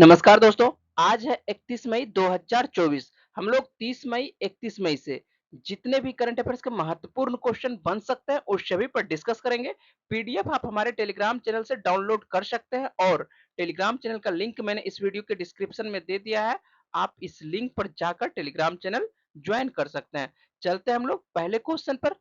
नमस्कार दोस्तों। आज है 31 मई 2024। हम लोग 30 मई 31 मई से जितने भी करंट अफेयर्स के महत्वपूर्ण क्वेश्चन बन सकते हैं उस सभी पर डिस्कस करेंगे। पीडीएफ आप हमारे टेलीग्राम चैनल से डाउनलोड कर सकते हैं और टेलीग्राम चैनल का लिंक मैंने इस वीडियो के डिस्क्रिप्शन में दे दिया है। आप इस लिंक पर जाकर टेलीग्राम चैनल ज्वाइन कर सकते हैं। चलते हैं हम लोग पहले क्वेश्चन पर।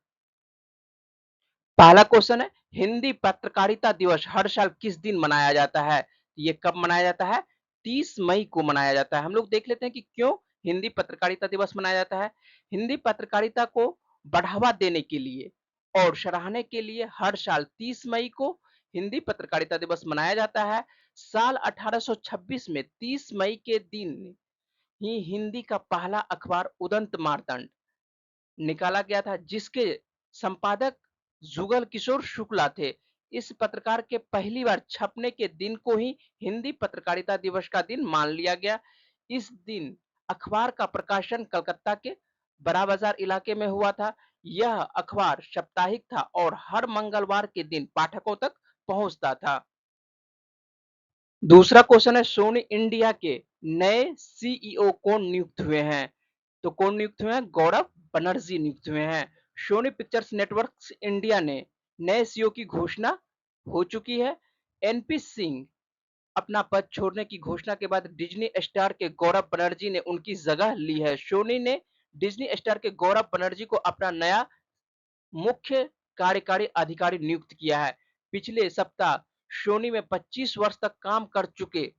पहला क्वेश्चन है, हिंदी पत्रकारिता दिवस हर साल किस दिन मनाया जाता है? ये कब मनाया जाता है? 30 मई को मनाया जाता है। हम लोग देख लेते हैं कि क्यों हिंदी पत्रकारिता दिवस मनाया जाता है। हिंदी पत्रकारिता को बढ़ावा देने के लिए और सराहने के लिए हर साल 30 मई को हिंदी पत्रकारिता दिवस मनाया जाता है। साल 1826 में 30 मई के दिन ही हिंदी का पहला अखबार उदंत मार्तंड निकाला गया था, जिसके संपादक जुगल किशोर शुक्ला थे। इस पत्रकार के पहली बार छपने के दिन को ही हिंदी पत्रकारिता दिवस का दिन मान लिया गया। इस दिन अखबार का प्रकाशन कलकत्ता के बड़ा बाजार इलाके में हुआ था। यह अखबार साप्ताहिक था और हर मंगलवार के दिन पाठकों तक पहुंचता था। दूसरा क्वेश्चन है, सोनी इंडिया के नए सीईओ कौन नियुक्त हुए हैं? तो कौन नियुक्त हुए हैं? गौरव बनर्जी नियुक्त हुए हैं। सोनी पिक्चर्स नेटवर्क्स इंडिया ने नए सीईओ की घोषणा हो चुकी है। एनपी सिंह अपना पद छोड़ने की घोषणा के बाद डिज्नी स्टार के गौरव बनर्जी ने उनकी जगह ली है। सोनी ने डिज्नी स्टार के गौरव बनर्जी को अपना नया मुख्य कार्यकारी अधिकारी नियुक्त किया है। पिछले सप्ताह सोनी में 25 वर्ष तक काम कर चुके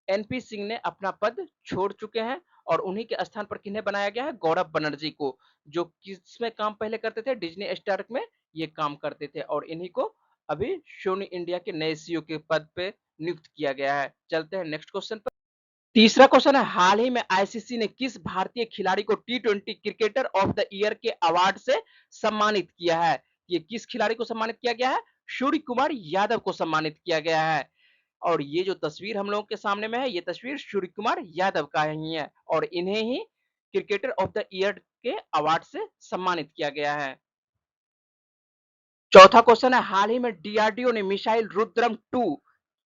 एनपी सिंह ने अपना पद छोड़ चुके हैं और उन्हीं के स्थान पर किन्हें बनाया गया है? गौरव बनर्जी को, जो किसमें काम पहले करते थे? डिज्नी स्टार में ये काम करते थे और इन्हीं को अभी सोनी इंडिया के नए सीईओ के पद पे नियुक्त किया गया है। चलते हैं नेक्स्ट क्वेश्चन पर। तीसरा क्वेश्चन है, हाल ही में आईसीसी ने किस भारतीय खिलाड़ी को टी20 क्रिकेटर ऑफ द ईयर के अवार्ड से सम्मानित किया है? ये किस खिलाड़ी को सम्मानित किया गया है? सूर्य कुमार यादव को सम्मानित किया गया है। और ये जो तस्वीर हम लोगों के सामने में है, ये तस्वीर सूर्य कुमार यादव का ही है और इन्हें ही क्रिकेटर ऑफ द ईयर के अवार्ड से सम्मानित किया गया है। चौथा क्वेश्चन है, हाल ही में डीआरडीओ ने मिसाइल रुद्रम 2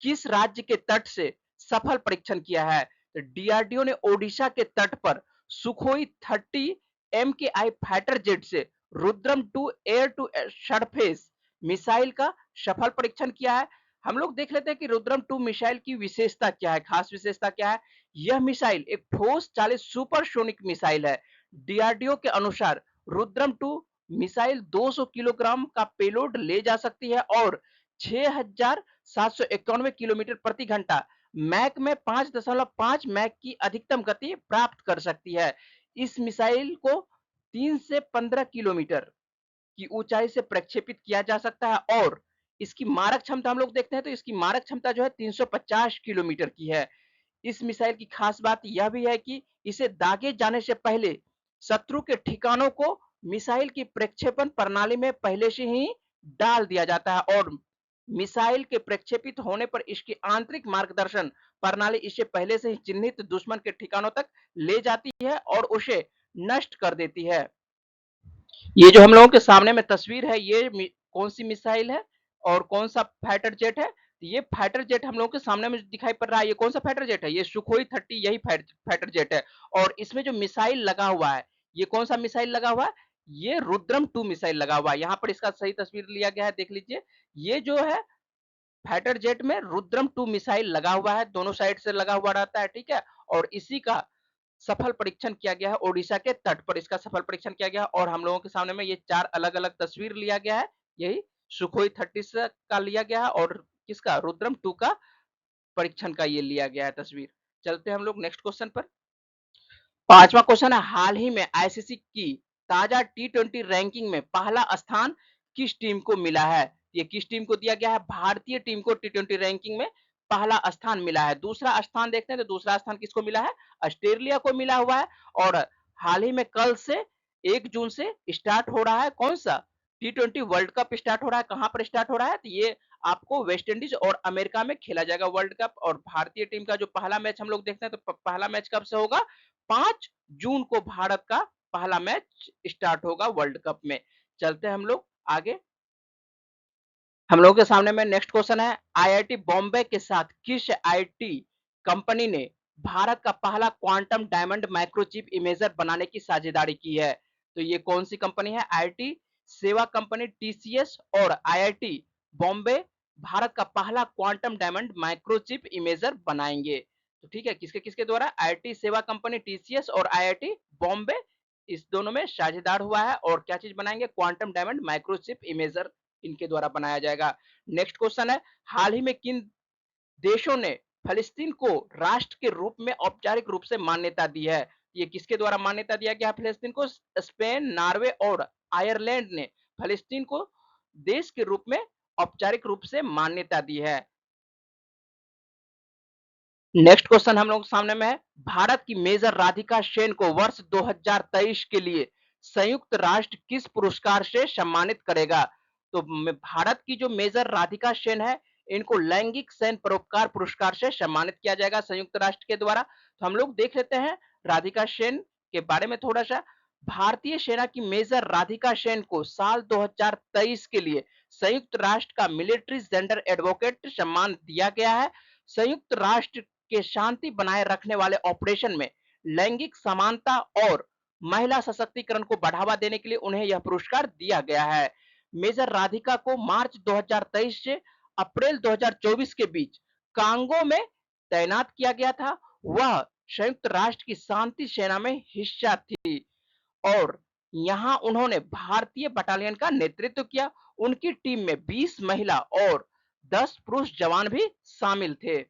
किस राज्य के तट से सफल परीक्षण किया है? तो डीआरडीओ ने ओडिशा के तट पर सुखोई 30 MKI फाइटर जेट से Rudram 2 air to surface missile का सफल परीक्षण किया है। हम लोग देख लेते हैं कि रुद्रम 2 मिसाइल की विशेषता क्या है, खास विशेषता क्या है। यह मिसाइल एक ठोस चालित सुपरसोनिक मिसाइल है। डीआरडीओ के अनुसार रुद्रम 2 मिसाइल 200 किलोग्राम का पेलोड ले जा सकती है और 6,791 किलोमीटर प्रति घंटा मैक में 5.5 मैक की अधिकतम गति प्राप्त कर सकती है। इस मिसाइल को 3 से 15 किलोमीटर की ऊंचाई से प्रक्षेपित किया जा सकता है और इसकी मारक क्षमता हम लोग देखते हैं तो इसकी मारक क्षमता जो है 350 किलोमीटर की है। इस मिसाइल की खास बात यह भी है कि इसे दागे जाने से पहले शत्रु के ठिकानों को मिसाइल की प्रक्षेपण प्रणाली में पहले से ही डाल दिया जाता है और मिसाइल के प्रक्षेपित होने पर इसकी आंतरिक मार्गदर्शन प्रणाली इसे पहले से ही चिन्हित दुश्मन के ठिकानों तक ले जाती है और उसे नष्ट कर देती है। ये जो हम लोगों के सामने में तस्वीर है, ये कौन सी मिसाइल है और कौन सा फाइटर जेट है? ये फाइटर जेट हम लोगों के सामने में दिखाई पड़ रहा है। ये कौन सा फाइटर जेट है? ये सुखोई 30 यही फाइटर जेट है और इसमें जो मिसाइल लगा हुआ है, ये कौन सा मिसाइल लगा हुआ है? ये रुद्रम 2 मिसाइल लगा हुआ है। यहाँ पर इसका सही तस्वीर लिया गया है, देख लीजिए। ये जो है फाइटर जेट में रुद्रम 2 मिसाइल लगा हुआ है, दोनों साइड से लगा हुआ रहता है, ठीक है। और इसी का सफल परीक्षण किया गया है, ओडिशा के तट पर इसका सफल परीक्षण किया गया और हम लोगों के सामने में ये 4 अलग-अलग तस्वीर लिया गया है। यही सुखोई 30 का लिया गया है और किसका? रुद्रम 2 का परीक्षण का ये लिया गया है तस्वीर। चलते हैं हम लोग नेक्स्ट क्वेश्चन पर। पांचवा क्वेश्चन है, हाल ही में आईसीसी की ताजा टी20 रैंकिंग में पहला स्थान किस टीम को मिला है? ये किस टीम को दिया गया है? भारतीय टीम को टी20 रैंकिंग में पहला स्थान मिला है। दूसरा स्थान देखते हैं तो दूसरा स्थान किसको मिला है? ऑस्ट्रेलिया को मिला हुआ है और हाल ही में कल से 1 जून से स्टार्ट हो रहा है कौन सा? टी20 वर्ल्ड कप स्टार्ट हो रहा है। कहां पर स्टार्ट हो रहा है? तो ये आपको वेस्ट इंडीज और अमेरिका में खेला जाएगा वर्ल्ड कप और भारतीय टीम का जो पहला मैच हम लोग देखते हैं तो पहला मैच कब से होगा? 5 जून को भारत का पहला मैच स्टार्ट होगा वर्ल्ड कप में। चलते हैं हम लोग आगे। हम लोगों के सामने में नेक्स्ट क्वेश्चन है, आईआईटी बॉम्बे के साथ किस आईटी कंपनी ने भारत का पहला क्वांटम डायमंड माइक्रोचिप इमेजर बनाने की साझेदारी की है। तो ये कौन सी कंपनी है? आईटी सेवा कंपनी टीसीएस और आईआईटी बॉम्बे भारत का पहला क्वांटम डायमंड माइक्रोचिप इमेजर बनाएंगे। तो ठीक है, किसके किसके द्वारा? आईटी सेवा कंपनी टीसीएस और आईआईटी बॉम्बे, इस दोनों में साझेदार हुआ है। और क्या चीज बनाएंगे? क्वांटम डायमंड माइक्रोचिप इमेजर इनके द्वारा बनाया जाएगा। नेक्स्ट क्वेश्चन है, हाल ही में किन देशों ने फलस्तीन को राष्ट्र के रूप में औपचारिक रूप से मान्यता दी है? ये किसके द्वारा मान्यता दिया गया फलस्तीन को? स्पेन, नॉर्वे और आयरलैंड ने फलस्तीन को देश के रूप में औपचारिक रूप से मान्यता दी है। नेक्स्ट क्वेश्चन हम लोग के सामने में है, भारत की मेजर राधिका सेन को वर्ष 2023 के लिए संयुक्त राष्ट्र किस पुरस्कार से सम्मानित करेगा? तो भारत की जो मेजर राधिका सेन है, इनको लैंगिक सैन्य परोपकार पुरस्कार से सम्मानित किया जाएगा संयुक्त राष्ट्र के द्वारा। तो हम लोग देख लेते हैं राधिका सेन के बारे में थोड़ा सा। भारतीय सेना की मेजर राधिका सेन को साल 2023 के लिए संयुक्त राष्ट्र का मिलिट्री जेंडर एडवोकेट सम्मान दिया गया है। संयुक्त राष्ट्र के शांति बनाए रखने वाले ऑपरेशन में लैंगिक समानता और महिला सशक्तिकरण को बढ़ावा देने के लिए उन्हें यह पुरस्कार दिया गया है। मेजर राधिका को मार्च 2023 से अप्रैल 2024 के बीच कांगो में तैनात किया गया था। वह संयुक्त राष्ट्र की शांति सेना में हिस्सा थी और यहां उन्होंने भारतीय बटालियन का नेतृत्व किया। उनकी टीम में 20 महिला और 10 पुरुष जवान भी शामिल थे।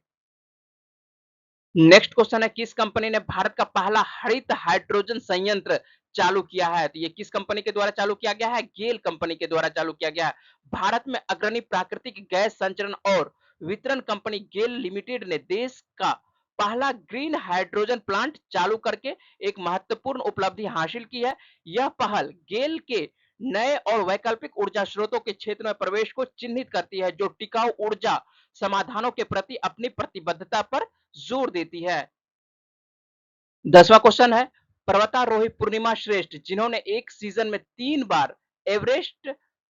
नेक्स्ट क्वेश्चन है, किस कंपनी ने भारत का पहला हरित हाइड्रोजन संयंत्र चालू किया है? तो ये किस कंपनी के द्वारा चालू किया गया है? गेल कंपनी के द्वारा चालू किया गया है। भारत में अग्रणी प्राकृतिक गैस संचरण और वितरण कंपनी गेल लिमिटेड ने देश का पहला ग्रीन हाइड्रोजन प्लांट चालू करके एक महत्वपूर्ण उपलब्धि हासिल की है। यह पहल गेल के नए और वैकल्पिक ऊर्जा स्रोतों के क्षेत्र में प्रवेश को चिन्हित करती है, जो टिकाऊ ऊर्जा समाधानों के प्रति अपनी प्रतिबद्धता पर जोर देती है। 10वां क्वेश्चन है, पर्वतारोही पूर्णिमा श्रेष्ठ जिन्होंने एक सीजन में 3 बार एवरेस्ट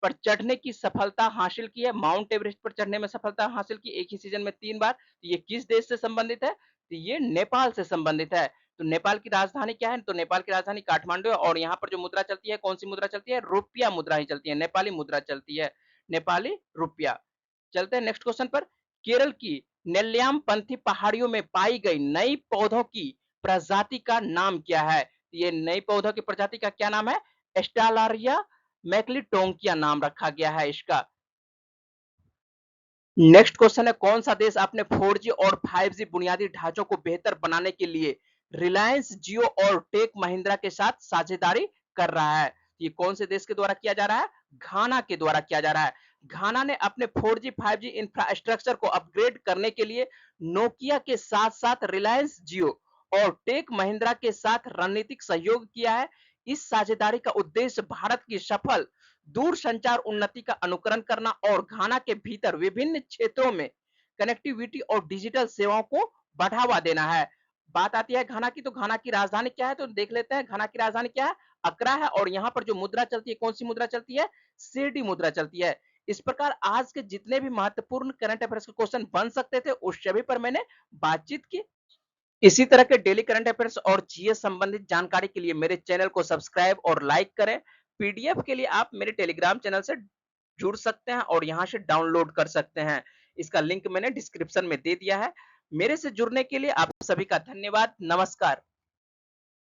पर चढ़ने की सफलता हासिल की है, माउंट एवरेस्ट पर चढ़ने में सफलता हासिल की एक ही सीजन में 3 बार, ये किस देश से संबंधित है? तो ये नेपाल से संबंधित है। तो नेपाल की राजधानी क्या है? तो नेपाल की राजधानी काठमांडू है और यहाँ पर जो मुद्रा चलती है, कौन सी मुद्रा चलती है? रुपया मुद्रा ही चलती है, नेपाली मुद्रा चलती है, नेपाली रुपया। चलते हैं नेक्स्ट क्वेश्चन पर। केरल की नेल्लियामपंथी पहाड़ियों में पाई गई नई पौधों की प्रजाति का नाम क्या है? ये नई पौधों की प्रजाति का क्या नाम है? एस्टालारिया मैक्लिटोंकिया नाम रखा गया है इसका। नेक्स्ट क्वेश्चन है, कौन सा देश अपने 4G और 5G बुनियादी ढांचों को बेहतर बनाने के लिए रिलायंस जियो और टेक महिंद्रा के साथ साझेदारी कर रहा है? ये कौन से देश के द्वारा किया जा रहा है? घाना के द्वारा किया जा रहा है। घाना ने अपने 4G 5G इंफ्रास्ट्रक्चर को अपग्रेड करने के लिए नोकिया के साथ साथ रिलायंस जियो और टेक महिंद्रा के साथ रणनीतिक सहयोग किया है। इस साझेदारी का उद्देश्य भारत की सफल दूर संचार उन्नति का अनुकरण करना और घाना के भीतर विभिन्न क्षेत्रों में कनेक्टिविटी और डिजिटल सेवाओं को बढ़ावा देना है। बात आती है घाना की, तो घाना की राजधानी क्या है? तो देख लेते हैं घाना की राजधानी क्या है? अकरा है। और यहाँ पर जो मुद्रा चलती है, कौन सी मुद्रा चलती है? सीडी मुद्रा चलती है। इस प्रकार आज के जितने भी महत्वपूर्ण करंट अफेयर्स के क्वेश्चन बन सकते थे, उस सभी पर मैंने बातचीत की। इसी तरह के डेली करंट अफेयर्स और जीएस संबंधित जानकारी के लिए मेरे चैनल को सब्सक्राइब और लाइक करें। पीडीएफ के लिए आप मेरे टेलीग्राम चैनल से जुड़ सकते हैं और यहां से डाउनलोड कर सकते हैं। इसका लिंक मैंने डिस्क्रिप्शन में दे दिया है। मेरे से जुड़ने के लिए आप सभी का धन्यवाद। नमस्कार।